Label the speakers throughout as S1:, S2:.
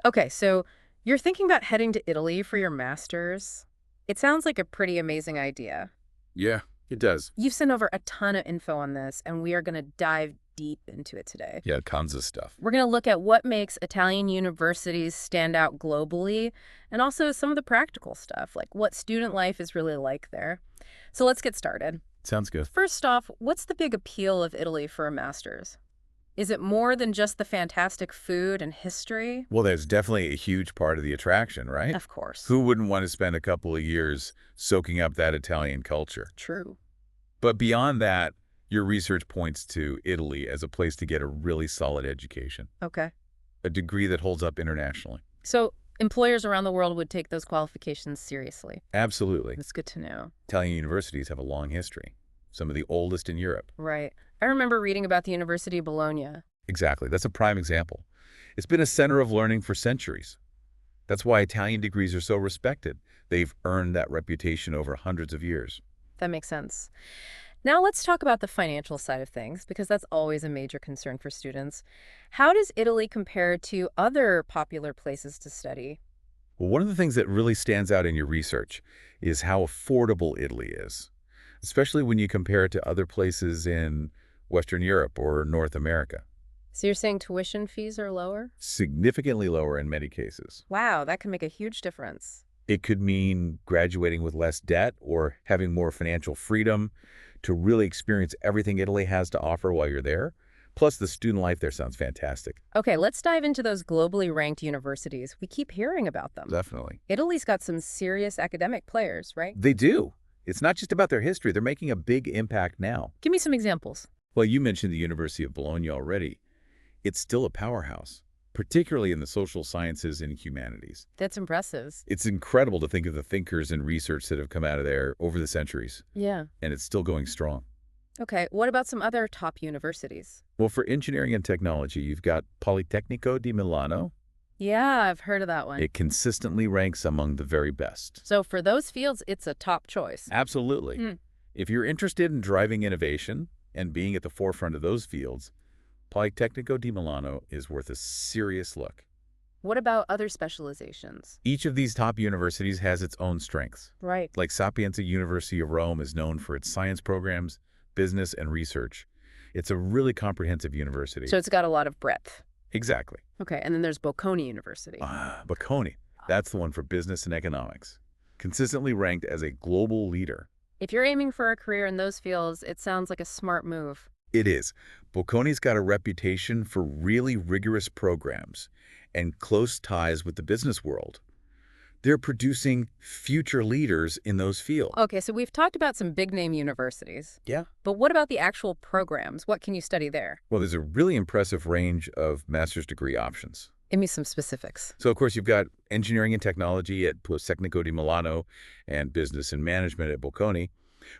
S1: Okay, so you're thinking about heading to Italy for your master's. It sounds like a pretty amazing idea.
S2: Yeah, it does.
S1: You've sent over a ton of info on this, and we are going to dive deep into it today.
S2: Yeah, tons of stuff.
S1: We're going to look at what makes Italian universities stand out globally, and also some of the practical stuff, like what student life is really like there. So let's get started.
S2: Sounds good.
S1: First off, what's the big appeal of Italy for a master's? Is it more than just the fantastic food and history?
S2: Well, there's definitely a huge part of the attraction, right?
S1: Of course.
S2: Who wouldn't want to spend a couple of years soaking up that Italian culture?
S1: True.
S2: But beyond that, your research points to Italy as a place to get a really solid education,
S1: Okay.
S2: a degree that holds up internationally.
S1: So employers around the world would take those qualifications seriously.
S2: Absolutely.
S1: That's good to know.
S2: Italian universities have a long history, some of the oldest in Europe.
S1: Right. I remember reading about the University of Bologna.
S2: Exactly. That's a prime example. It's been a center of learning for centuries. That's why Italian degrees are so respected. They've earned that reputation over hundreds of years.
S1: That makes sense. Now let's talk about the financial side of things, because that's always a major concern for students. How does Italy compare to other popular places to study?
S2: Well, one of the things that really stands out in your research is how affordable Italy is, especially when you compare it to other places in Western Europe or North America.
S1: So you're saying tuition fees are lower?
S2: Significantly lower in many cases.
S1: Wow, that can make a huge difference.
S2: It could mean graduating with less debt or having more financial freedom to really experience everything Italy has to offer while you're there. Plus, the student life there sounds fantastic.
S1: Okay, let's dive into those globally ranked universities. We keep hearing about them.
S2: Definitely.
S1: Italy's got some serious academic players, right?
S2: They do. It's not just about their history. They're making a big impact now.
S1: Give me some examples.
S2: Well, you mentioned the University of Bologna already. It's still a powerhouse, particularly in the social sciences and humanities.
S1: That's impressive.
S2: It's incredible to think of the thinkers and research that have come out of there over the centuries,
S1: Yeah.
S2: and it's still going strong.
S1: Okay, what about some other top universities?
S2: Well, for engineering and technology, you've got Politecnico di Milano.
S1: Yeah, I've heard of that one.
S2: It consistently ranks among the very best.
S1: So for those fields, it's a top choice.
S2: Absolutely.
S1: Mm.
S2: If you're interested in driving innovation and being at the forefront of those fields, Politecnico di Milano is worth a serious look.
S1: What about other specializations?
S2: Each of these top universities has its own strengths.
S1: Right.
S2: Like Sapienza University of Rome is known for its science programs, business, and research. It's a really comprehensive university.
S1: So it's got a lot of breadth.
S2: Exactly.
S1: Okay, and then there's Bocconi University.
S2: Bocconi. That's the one for business and economics. Consistently ranked as a global leader.
S1: If you're aiming for a career in those fields, it sounds like a smart move.
S2: It is. Bocconi's got a reputation for really rigorous programs and close ties with the business world. They're producing future leaders in those fields.
S1: Okay, so we've talked about some big-name universities.
S2: Yeah.
S1: But what about the actual programs? What can you study there?
S2: Well, there's a really impressive range of master's degree options.
S1: Give me some specifics.
S2: So, of course, you've got engineering and technology at Politecnico di Milano and business and management at Bocconi.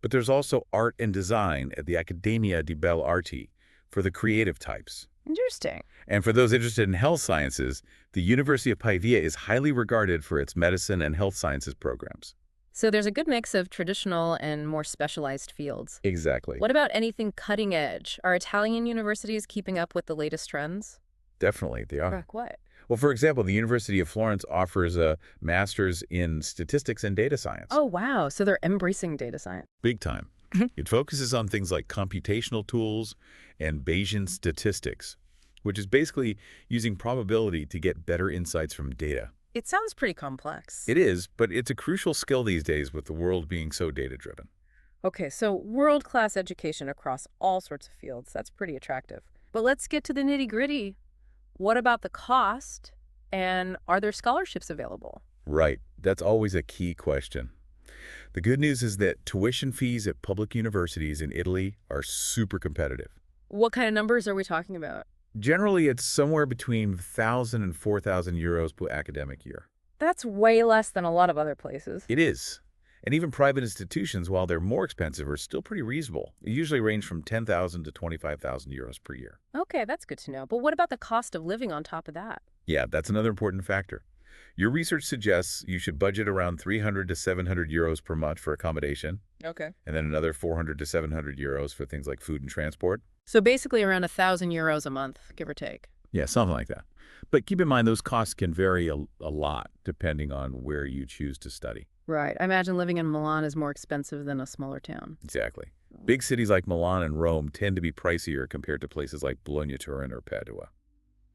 S2: But there's also art and design at the Accademia di Belle Arti for the creative types.
S1: Interesting.
S2: And for those interested in health sciences, the University of Pavia is highly regarded for its medicine and health sciences programs.
S1: So there's a good mix of traditional and more specialized fields.
S2: Exactly.
S1: What about anything cutting edge? Are Italian universities keeping up with the latest trends?
S2: Definitely, they are.
S1: Like what?
S2: Well, for example, the University of Florence offers a master's in statistics and data science.
S1: Oh, wow. So they're embracing data science.
S2: Big time. It focuses on things like computational tools and Bayesian statistics, which is basically using probability to get better insights from data.
S1: It sounds pretty complex.
S2: It is, but it's a crucial skill these days with the world being so data-driven.
S1: Okay, so world-class education across all sorts of fields. That's pretty attractive. But let's get to the nitty-gritty. What about the cost? And are there scholarships available?
S2: Right. That's always a key question. The good news is that tuition fees at public universities in Italy are super competitive.
S1: What kind of numbers are we talking about?
S2: Generally, it's somewhere between 1,000 and 4,000 euros per academic year.
S1: That's way less than a lot of other places.
S2: It is. And even private institutions, while they're more expensive, are still pretty reasonable. They usually range from 10,000 to 25,000 euros per year.
S1: Okay, that's good to know. But what about the cost of living on top of that?
S2: Yeah, that's another important factor. Your research suggests you should budget around 300 to 700 euros per month for accommodation,
S1: Okay.
S2: and then another 400 to 700 euros for things like food and transport.
S1: So basically around 1,000 euros a month, give or take.
S2: Yeah, something like that. But keep in mind, those costs can vary a lot depending on where you choose to study.
S1: Right. I imagine living in Milan is more expensive than a smaller town.
S2: Exactly. Big cities like Milan and Rome tend to be pricier compared to places like Bologna, Turin, or Padua.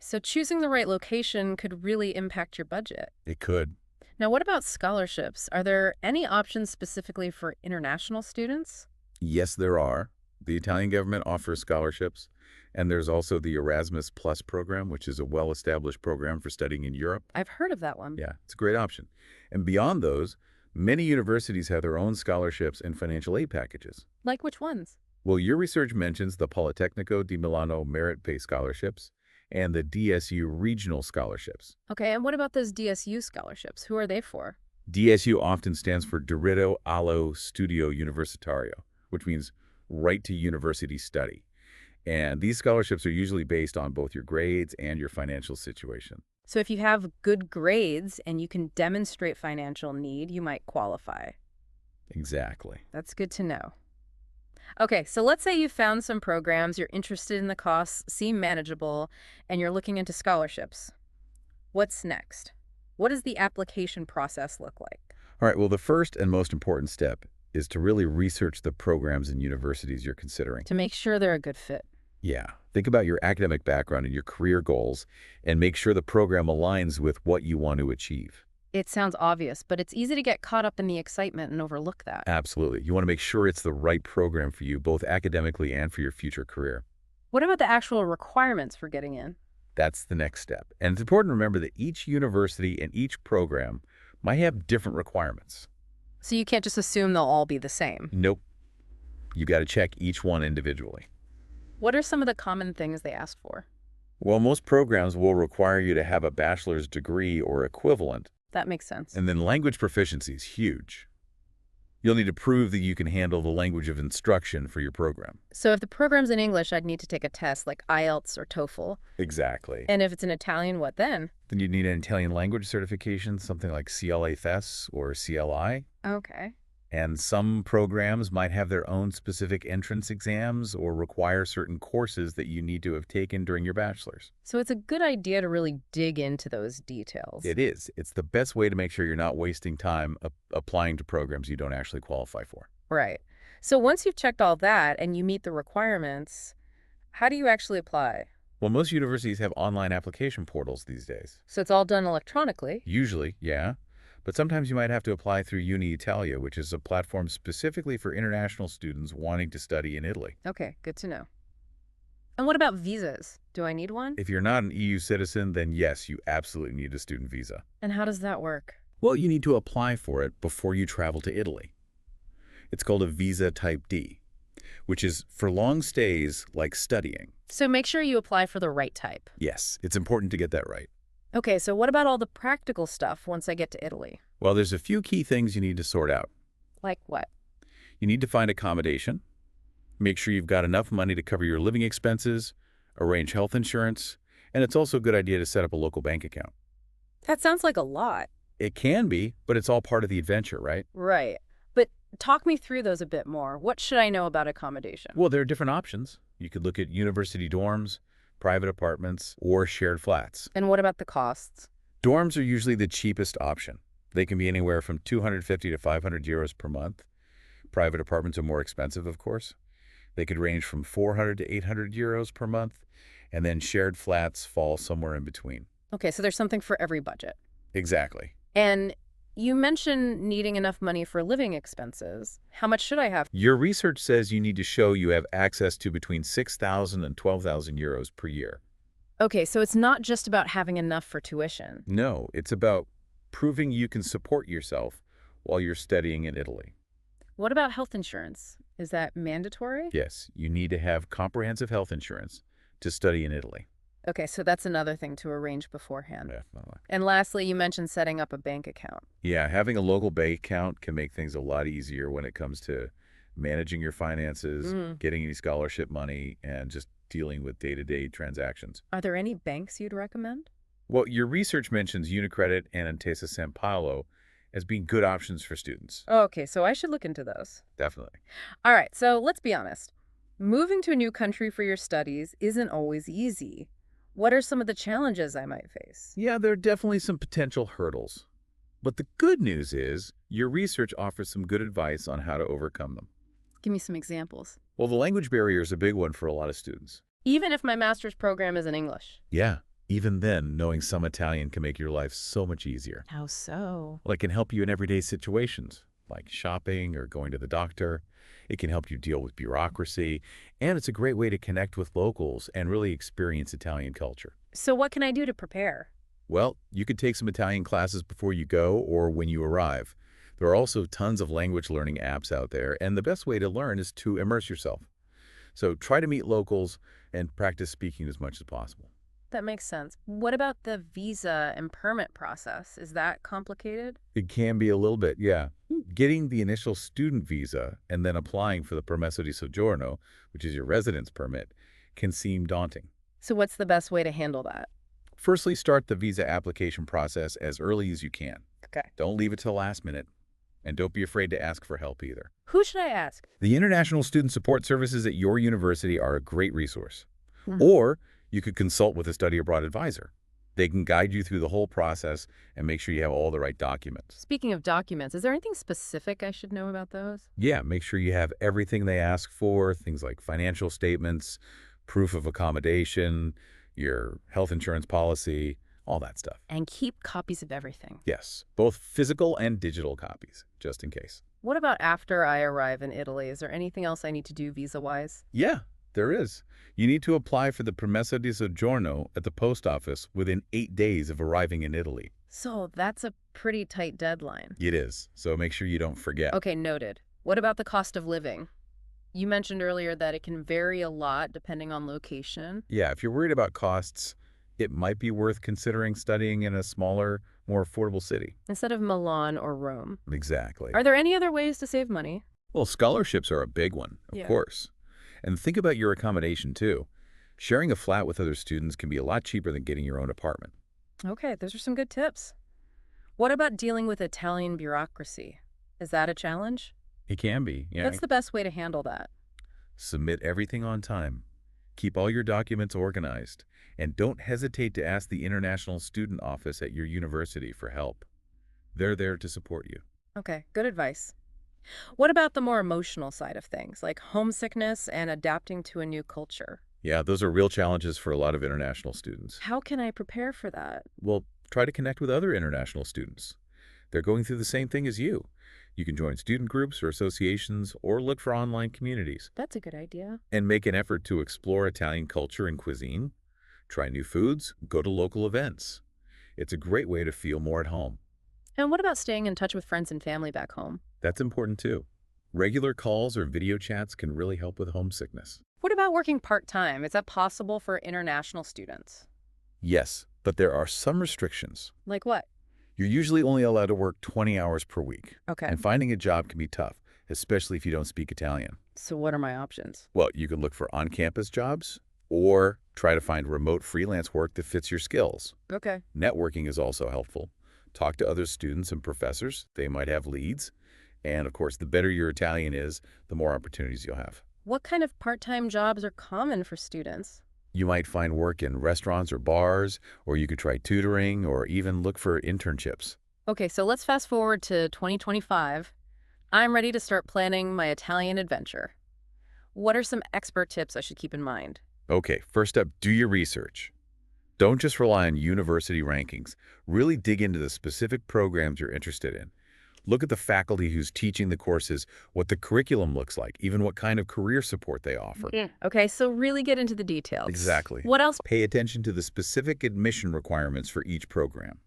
S1: So choosing the right location could really impact your budget.
S2: It could.
S1: Now, what about scholarships? Are there any options specifically for international students?
S2: Yes, there are. The Italian government offers scholarships, and there's also the Erasmus Plus program, which is a well-established program for studying in Europe.
S1: I've heard of that one.
S2: Yeah, it's a great option. And beyond those, many universities have their own scholarships and financial aid packages.
S1: Like which ones?
S2: Well, your research mentions the Politecnico di Milano merit-based scholarships and the DSU regional scholarships.
S1: Okay, and what about those DSU scholarships? Who are they for?
S2: DSU often stands for Diritto allo Studio Universitario, which means right to university study. And these scholarships are usually based on both your grades and your financial situation.
S1: So if you have good grades and you can demonstrate financial need, you might qualify.
S2: Exactly.
S1: That's good to know. Okay, so let's say you found some programs, you're interested in the costs, seem manageable, and you're looking into scholarships. What's next? What does the application process look like?
S2: All right, well, the first and most important step is to really research the programs and universities you're considering.
S1: To make sure they're a good fit.
S2: Yeah, think about your academic background and your career goals, and make sure the program aligns with what you want to achieve.
S1: It sounds obvious, but it's easy to get caught up in the excitement and overlook that.
S2: Absolutely. You want to make sure it's the right program for you, both academically and for your future career.
S1: What about the actual requirements for getting in?
S2: That's the next step. And it's important to remember that each university and each program might have different requirements.
S1: So you can't just assume they'll all be the same.
S2: Nope. You got to check each one individually.
S1: What are some of the common things they ask for?
S2: Well, most programs will require you to have a bachelor's degree or equivalent,
S1: That makes sense.
S2: and then language proficiency is huge. You'll need to prove that you can handle the language of instruction for your program.
S1: So if the program's in English, I'd need to take a test like IELTS or TOEFL.
S2: Exactly.
S1: And if it's in Italian, what then?
S2: Then you'd need an Italian language certification, something like CLA-FES or CLI.
S1: Okay.
S2: And some programs might have their own specific entrance exams or require certain courses that you need to have taken during your bachelor's.
S1: So it's a good idea to really dig into those details.
S2: It is. It's the best way to make sure you're not wasting time applying to programs you don't actually qualify for.
S1: Right. So once you've checked all that and you meet the requirements, how do you actually apply?
S2: Well, most universities have online application portals these days.
S1: So it's all done electronically.
S2: Usually, yeah. But sometimes you might have to apply through Uni Italia, which is a platform specifically for international students wanting to study in Italy.
S1: Okay, good to know. And what about visas? Do I need one?
S2: If you're not an EU citizen, then yes, you absolutely need a student visa.
S1: And how does that work?
S2: Well, you need to apply for it before you travel to Italy. It's called a visa type D, which is for long stays like studying.
S1: So make sure you apply for the right type.
S2: Yes, it's important to get that right.
S1: Okay, so what about all the practical stuff once I get to Italy?
S2: Well, there's a few key things you need to sort out.
S1: Like what?
S2: You need to find accommodation, make sure you've got enough money to cover your living expenses, arrange health insurance, and it's also a good idea to set up a local bank account.
S1: That sounds like a lot.
S2: It can be, but it's all part of the adventure, right?
S1: Right. But talk me through those a bit more. What should I know about accommodation?
S2: Well, there are different options. You could look at university dorms, private apartments, or shared flats.
S1: And what about the costs?
S2: Dorms are usually the cheapest option. They can be anywhere from 250 to 500 euros per month. Private apartments are more expensive, of course. They could range from 400 to 800 euros per month, and then shared flats fall somewhere in between.
S1: Okay, so there's something for every budget.
S2: Exactly.
S1: And you mentioned needing enough money for living expenses. How much should I have?
S2: Your research says you need to show you have access to between 6,000 and 12,000 euros per year.
S1: Okay, so it's not just about having enough for tuition.
S2: No, it's about proving you can support yourself while you're studying in Italy.
S1: What about health insurance? Is that mandatory?
S2: Yes, you need to have comprehensive health insurance to study in Italy.
S1: Okay, so that's another thing to arrange beforehand.
S2: Definitely.
S1: And lastly, you mentioned setting up a bank account.
S2: Yeah, having a local bank account can make things a lot easier when it comes to managing your finances, getting any scholarship money, and just dealing with day-to-day transactions.
S1: Are there any banks you'd recommend?
S2: Well, your research mentions Unicredit and Intesa San Paolo as being good options for students.
S1: Okay, so I should look into those.
S2: Definitely.
S1: All right, so let's be honest. Moving to a new country for your studies isn't always easy. What are some of the challenges I might face?
S2: Yeah, there are definitely some potential hurdles. But the good news is your research offers some good advice on how to overcome them.
S1: Give me some examples.
S2: Well, the language barrier is a big one for a lot of students.
S1: Even if my master's program is in English.
S2: Yeah, even then, knowing some Italian can make your life so much easier.
S1: How so?
S2: Well, it can help you in everyday situations, like shopping or going to the doctor. It can help you deal with bureaucracy, and it's a great way to connect with locals and really experience Italian culture.
S1: So what can I do to prepare?
S2: Well, you could take some Italian classes before you go or when you arrive. There are also tons of language learning apps out there, and the best way to learn is to immerse yourself. So try to meet locals and practice speaking as much as possible.
S1: That makes sense. What about the visa and permit process? Is that complicated?
S2: It can be a little bit, yeah. Getting the initial student visa and then applying for the permesso di soggiorno, which is your residence permit, can seem daunting.
S1: So what's the best way to handle that?
S2: Firstly, start the visa application process as early as you can.
S1: Okay.
S2: Don't leave it till last minute, and don't be afraid to ask for help either.
S1: Who should I ask?
S2: The International Student Support Services at your university are a great resource.
S1: Hmm.
S2: Or you could consult with a study abroad advisor. They can guide you through the whole process and make sure you have all the right documents.
S1: Speaking of documents, is there anything specific I should know about those?
S2: Yeah, make sure you have everything they ask for, things like financial statements, proof of accommodation, your health insurance policy, all that stuff.
S1: And keep copies of everything.
S2: Yes, both physical and digital copies, just in case.
S1: What about after I arrive in Italy? Is there anything else I need to do visa-wise?
S2: Yeah, there is. You need to apply for the permesso di soggiorno at the post office within 8 days of arriving in Italy.
S1: So that's a pretty tight deadline.
S2: It is, so make sure you don't forget.
S1: Okay, noted. What about the cost of living? You mentioned earlier that it can vary a lot depending on location.
S2: Yeah, if you're worried about costs, it might be worth considering studying in a smaller, more affordable city.
S1: Instead of Milan or Rome.
S2: Exactly.
S1: Are there any other ways to save money?
S2: Well, scholarships are a big one, of
S1: Yeah.
S2: course. And think about your accommodation, too. Sharing a flat with other students can be a lot cheaper than getting your own apartment.
S1: Okay, those are some good tips. What about dealing with Italian bureaucracy? Is that a challenge?
S2: It can be, yeah.
S1: What's the best way to handle that?
S2: Submit everything on time. Keep all your documents organized. And don't hesitate to ask the International Student Office at your university for help. They're there to support you.
S1: Okay, good advice. What about the more emotional side of things, like homesickness and adapting to a new culture?
S2: Yeah, those are real challenges for a lot of international students.
S1: How can I prepare for that?
S2: Well, try to connect with other international students. They're going through the same thing as you. You can join student groups or associations or look for online communities.
S1: That's a good idea.
S2: And make an effort to explore Italian culture and cuisine. Try new foods, go to local events. It's a great way to feel more at home.
S1: And what about staying in touch with friends and family back home?
S2: That's important too. Regular calls or video chats can really help with homesickness.
S1: What about working part-time? Is that possible for international students?
S2: Yes, but there are some restrictions.
S1: Like what?
S2: You're usually only allowed to work 20 hours per week.
S1: Okay.
S2: And finding a job can be tough, especially if you don't speak Italian.
S1: So what are my options?
S2: Well, you can look for on-campus jobs or try to find remote freelance work that fits your skills.
S1: Okay.
S2: Networking is also helpful. Talk to other students and professors. They might have leads. And of course, the better your Italian is, the more opportunities you'll have.
S1: What kind of part-time jobs are common for students?
S2: You might find work in restaurants or bars, or you could try tutoring or even look for internships.
S1: Okay, so let's fast forward to 2025. I'm ready to start planning my Italian adventure. What are some expert tips I should keep in mind?
S2: Okay, first up, do your research. Don't just rely on university rankings. Really dig into the specific programs you're interested in. Look at the faculty who's teaching the courses, what the curriculum looks like, even what kind of career support they offer.
S1: Okay, so really get into the details.
S2: Exactly.
S1: What else?
S2: Pay attention to the specific admission requirements for each program.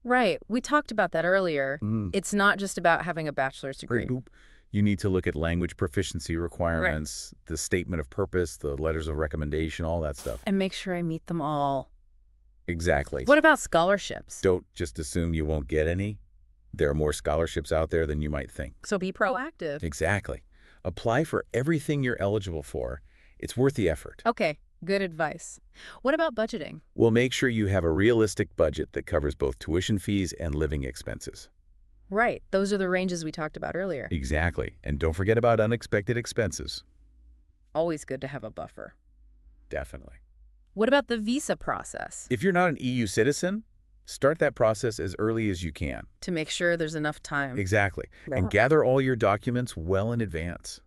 S1: Right, we talked about that earlier. It's not just about having a bachelor's degree.
S2: You need to look at language proficiency requirements, the statement of purpose, the letters of recommendation, all that stuff.
S1: And make sure I meet them all.
S2: Exactly.
S1: What about scholarships?
S2: Don't just assume you won't get any. There are more scholarships out there than you might think.
S1: So be proactive.
S2: Exactly. Apply for everything you're eligible for. It's worth the effort.
S1: Okay, good advice. What about budgeting?
S2: Well, make sure you have a realistic budget that covers both tuition fees and living expenses.
S1: Right, those are the ranges we talked about earlier.
S2: Exactly. And don't forget about unexpected expenses.
S1: Always good to have a buffer.
S2: Definitely.
S1: What about the visa process?
S2: If you're not an EU citizen, start that process as early as you can.
S1: To make sure there's enough time.
S2: Exactly. And
S1: Right.
S2: gather all your documents well in advance.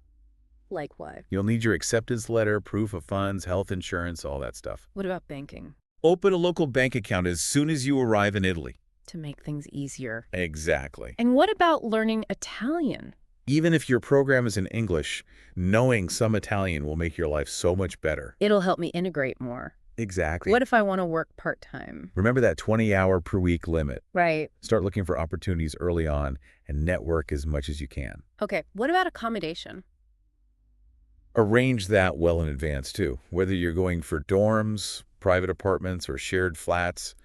S1: Like what?
S2: You'll need your acceptance letter, proof of funds, health insurance, all that stuff.
S1: What about banking?
S2: Open a local bank account as soon as you arrive in Italy.
S1: To make things easier.
S2: Exactly.
S1: And what about learning Italian?
S2: Even if your program is in English, knowing some Italian will make your life so much better.
S1: It'll help me integrate more.
S2: Exactly.
S1: What if I want to work part-time?
S2: Remember that 20-hour per week limit.
S1: Right.
S2: Start looking for opportunities early on and network as much as you can.
S1: Okay, what about accommodation?
S2: Arrange that well in advance, too. Whether you're going for dorms, private apartments, or shared flats,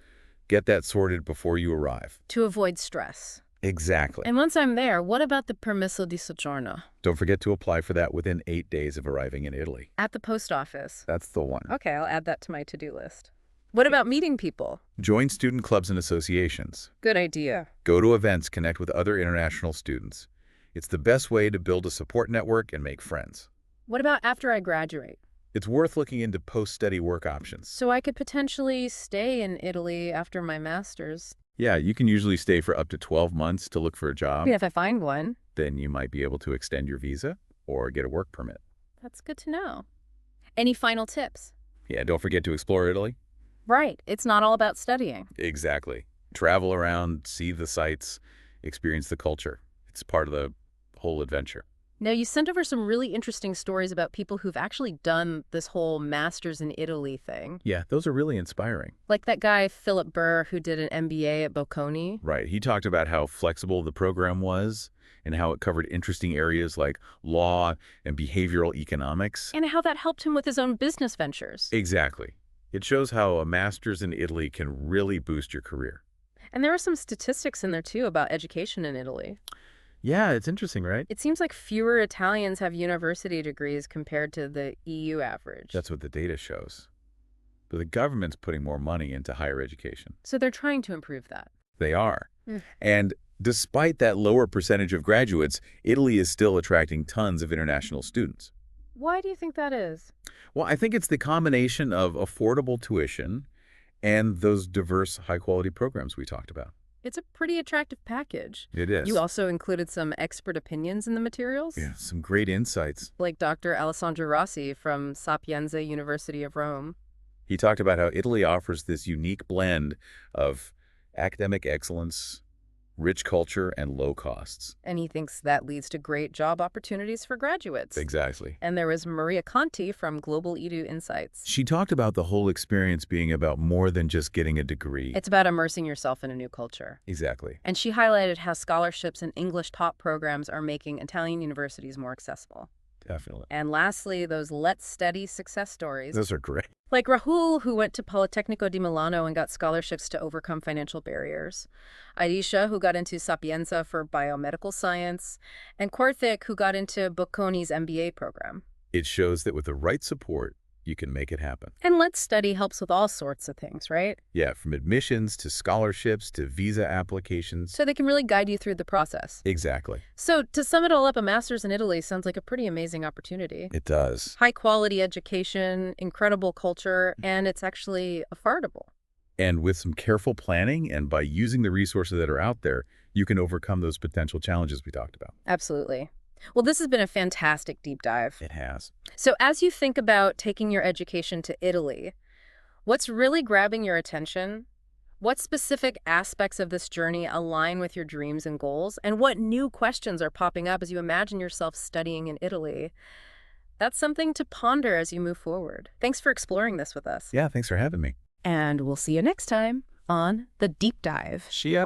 S2: get that sorted before you arrive.
S1: To avoid stress.
S2: Exactly.
S1: And once I'm there, what about the permesso di soggiorno?
S2: Don't forget to apply for that within 8 days of arriving in Italy.
S1: At the post office.
S2: That's the one.
S1: Okay, I'll add that to my to-do list. What about meeting people?
S2: Join student clubs and associations.
S1: Good idea.
S2: Go to events, connect with other international students. It's the best way to build a support network and make friends.
S1: What about after I graduate?
S2: It's worth looking into post-study work options.
S1: So I could potentially stay in Italy after my master's.
S2: Yeah, you can usually stay for up to 12 months to look for a job.
S1: If I find one.
S2: Then you might be able to extend your visa or get a work permit.
S1: That's good to know. Any final tips?
S2: Yeah, don't forget to explore Italy.
S1: Right, it's not all about studying.
S2: Exactly. Travel around, see the sights, experience the culture. It's part of the whole adventure.
S1: Now, you sent over some really interesting stories about people who've actually done this whole Masters in Italy thing.
S2: Yeah, those are really inspiring.
S1: Like that guy, Philip Burr, who did an MBA at Bocconi.
S2: Right. He talked about how flexible the program was and how it covered interesting areas like law and behavioral economics.
S1: And how that helped him with his own business ventures.
S2: Exactly. It shows how a master's in Italy can really boost your career.
S1: And there were some statistics in there, too, about education in Italy.
S2: Yeah, it's interesting, right?
S1: It seems like fewer Italians have university degrees compared to the EU average.
S2: That's what the data shows. But the government's putting more money into higher education.
S1: So they're trying to improve that.
S2: They are.
S1: Mm.
S2: And despite that lower percentage of graduates, Italy is still attracting tons of international students.
S1: Why do you think that is?
S2: Well, I think it's the combination of affordable tuition and those diverse, high-quality programs we talked about.
S1: It's a pretty attractive package.
S2: It is.
S1: You also included some expert opinions in the materials?
S2: Yeah, some great insights.
S1: Like Dr. Alessandro Rossi from Sapienza University of Rome.
S2: He talked about how Italy offers this unique blend of academic excellence, rich culture, and low costs.
S1: And he thinks that leads to great job opportunities for graduates.
S2: Exactly.
S1: And there was Maria Conti from Global Edu Insights.
S2: She talked about the whole experience being about more than just getting a degree.
S1: It's about immersing yourself in a new culture.
S2: Exactly.
S1: And she highlighted how scholarships and English taught programs are making Italian universities more accessible.
S2: Definitely.
S1: And lastly, those LetzStudy success stories.
S2: Those are great.
S1: Like Rahul, who went to Politecnico di Milano and got scholarships to overcome financial barriers. Aisha, who got into Sapienza for biomedical science. And Karthik, who got into Bocconi's MBA program.
S2: It shows that with the right support, you can make it happen.
S1: And LetzStudy helps with all sorts of things, right?
S2: Yeah, from admissions to scholarships to visa applications.
S1: So they can really guide you through the process.
S2: Exactly.
S1: So to sum it all up, a master's in Italy sounds like a pretty amazing opportunity.
S2: It does.
S1: High quality education, incredible culture, and it's actually affordable.
S2: And with some careful planning and by using the resources that are out there, you can overcome those potential challenges we talked about.
S1: Absolutely. Well, this has been a fantastic deep dive.
S2: It has.
S1: So as you think about taking your education to Italy, what's really grabbing your attention? What specific aspects of this journey align with your dreams and goals? And what new questions are popping up as you imagine yourself studying in Italy? That's something to ponder as you move forward. Thanks for exploring this with us.
S2: Yeah, thanks for having me.
S1: And we'll see you next time on The Deep Dive.
S2: See ya.